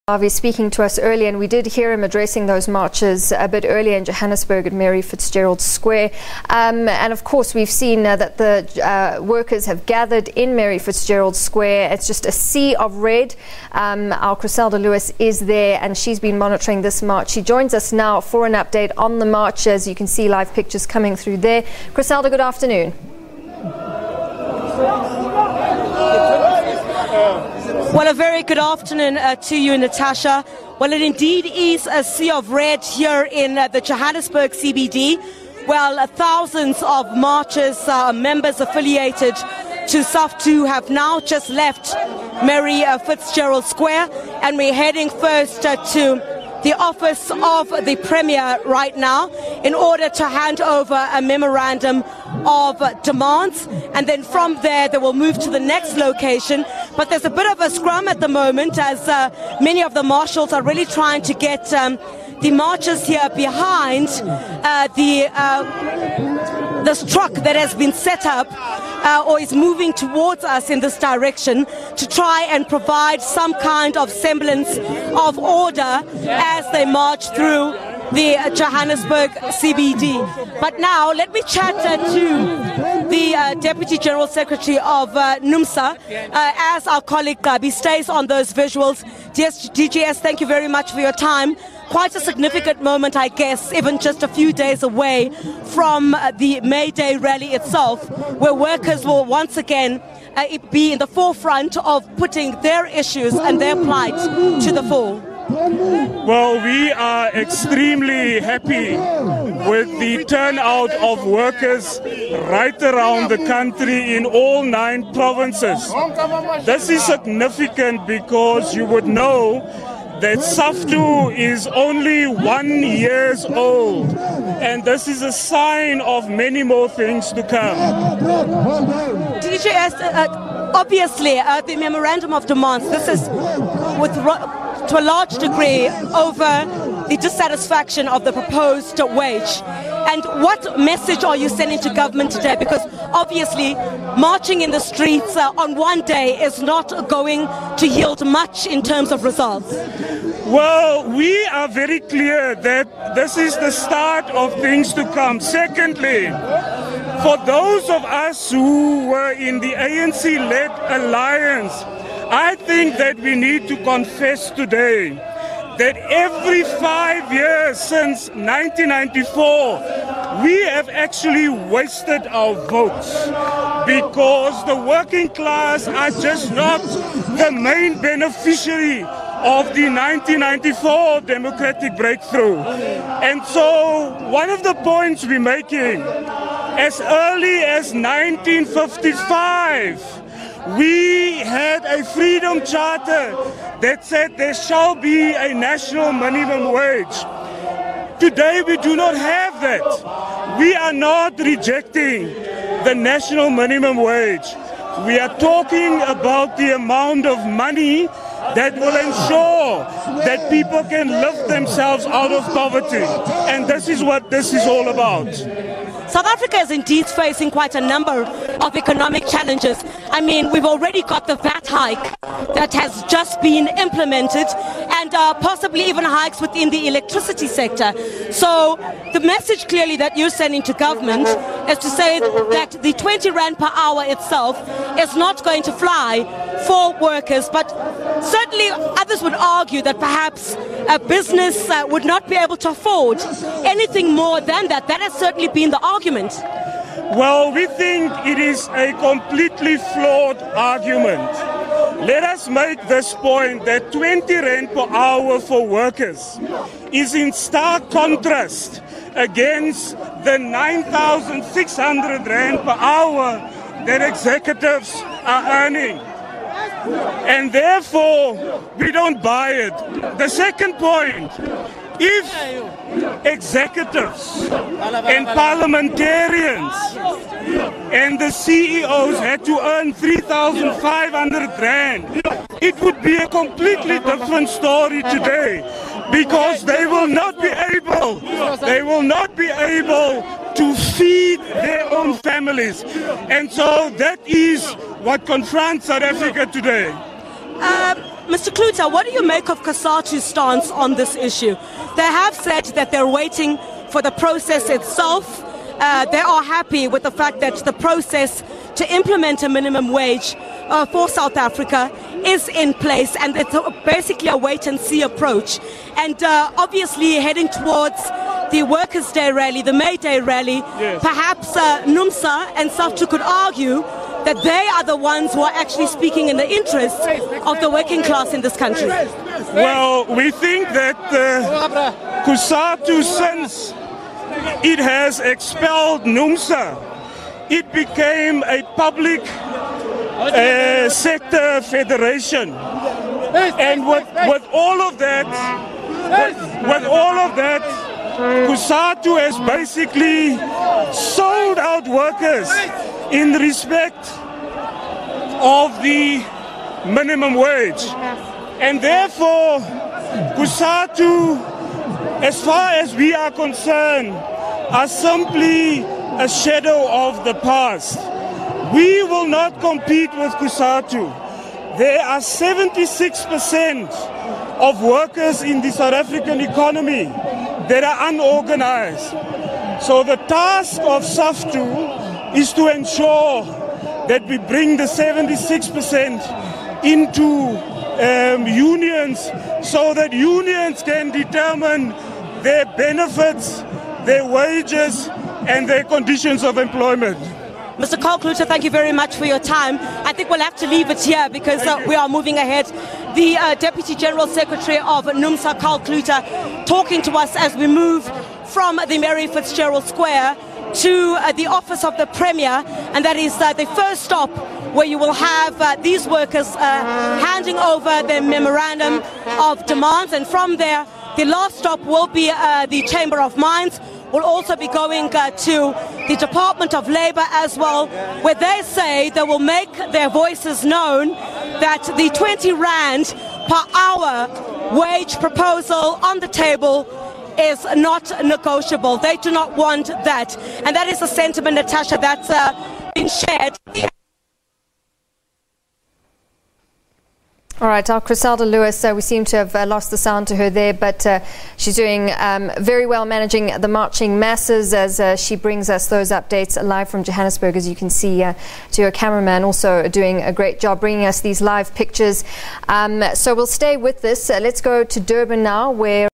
Harvey speaking to us earlier, and we did hear him addressing those marches a bit earlier in Johannesburg at Mary Fitsgerald Square. And of course, we've seen that the workers have gathered in Mary Fitsgerald Square. It's just a sea of red. Our Chriselda Lewis is there, and she's been monitoring this march. She joins us now for an update on the march. As you can see, live pictures coming through there. Chriselda, good afternoon. Well, a very good afternoon to you, Natasha. Well, it indeed is a sea of red here in the Johannesburg CBD. Well, thousands of marchers, members affiliated to SABC have now just left Mary Fitsgerald Square, and we're heading first to the office of the Premier right now in order to hand over a memorandum of demands, and then from there they will move to the next location. But there's a bit of a scrum at the moment as many of the marshals are really trying to get the marchers here behind this truck that has been set up or is moving towards us in this direction to try and provide some kind of semblance of order as they march through the Johannesburg CBD. But now let me chat to the Deputy General Secretary of NUMSA as our colleague Gabi stays on those visuals. DGS, thank you very much for your time. Quite a significant moment, I guess, even just a few days away from the May Day rally itself, where workers will once again be in the forefront of putting their issues and their plight to the fore. Well, we are extremely happy with the turnout of workers right around the country in all 9 provinces. This is significant because you would know that SABC is only 1 year old, and this is a sign of many more things to come. DJS, obviously, the memorandum of demands, this is to a large degree over the dissatisfaction of the proposed wage. And what message are you sending to government today? Because obviously marching in the streets on one day is not going to yield much in terms of results. Well, we are very clear that this is the start of things to come. Secondly, for those of us who were in the ANC-led alliance, I think that we need to confess today that every 5 years since 1994, we have actually wasted our votes because the working class are just not the main beneficiary of the 1994 democratic breakthrough. And so one of the points we're making, as early as 1955, we had a freedom charter that said there shall be a national minimum wage. Today we do not have that. We are not rejecting the national minimum wage. We are talking about the amount of money that will ensure that people can lift themselves out of poverty. And this is what this is all about. South Africa is indeed facing quite a number of economic challenges. I mean, we've already got the VAT hike that has just been implemented, and possibly even hikes within the electricity sector. So the message clearly that you're sending to government is to say that the 20 Rand per hour itself is not going to fly for workers, but certainly others would argue that perhaps a business would not be able to afford anything more than that. That has certainly been the argument. Well, we think it is a completely flawed argument. Let us make this point that 20 Rand per hour for workers is in stark contrast against the 9,600 Rand per hour that executives are earning. And therefore, we don't buy it. The second point, if executives and parliamentarians and the CEOs had to earn 3,500 Rand, it would be a completely different story today, because they will not be able to feed their own families. And so that is what confronts South Africa today. Mr. Kluter, what do you make of COSATU's stance on this issue? They have said that they're waiting for the process itself. They are happy with the fact that the process to implement a minimum wage for South Africa is in place, and it's basically a wait-and-see approach. And obviously heading towards the Workers' Day rally, the May Day rally, yes. Perhaps NUMSA and SAFTU could argue that they are the ones who are actually speaking in the interests of the working class in this country. Well, we think that COSATU, since it has expelled NUMSA, it became a public sector federation. And with all of that, COSATU has basically sold out workers in respect of the minimum wage. And therefore, COSATU, as far as we are concerned, are simply a shadow of the past. We will not compete with COSATU. There are 76% of workers in the South African economy that are unorganized. So the task of SAFTU is to ensure that we bring the 76% into unions, so that unions can determine their benefits, their wages, and their conditions of employment. Mr. Carl Kluter, thank you very much for your time. I think we'll have to leave it here because we are moving ahead. The Deputy General Secretary of NUMSA, Carl Kluter, talking to us as we move from the Mary Fitsgerald Square to the office of the Premier, and that is the first stop where you will have these workers handing over their memorandum of demands, and from there the last stop will be the Chamber of Mines. We'll also be going to the Department of Labour as well, where they say they will make their voices known that the 20 Rand per hour wage proposal on the table is not negotiable. They do not want that. And that is a sentiment, Natasha, that's been shared. All right, our Chriselda Lewis, we seem to have lost the sound to her there, but she's doing very well managing the marching masses as she brings us those updates live from Johannesburg, as you can see, to her cameraman also doing a great job bringing us these live pictures. So we'll stay with this. Let's go to Durban now, where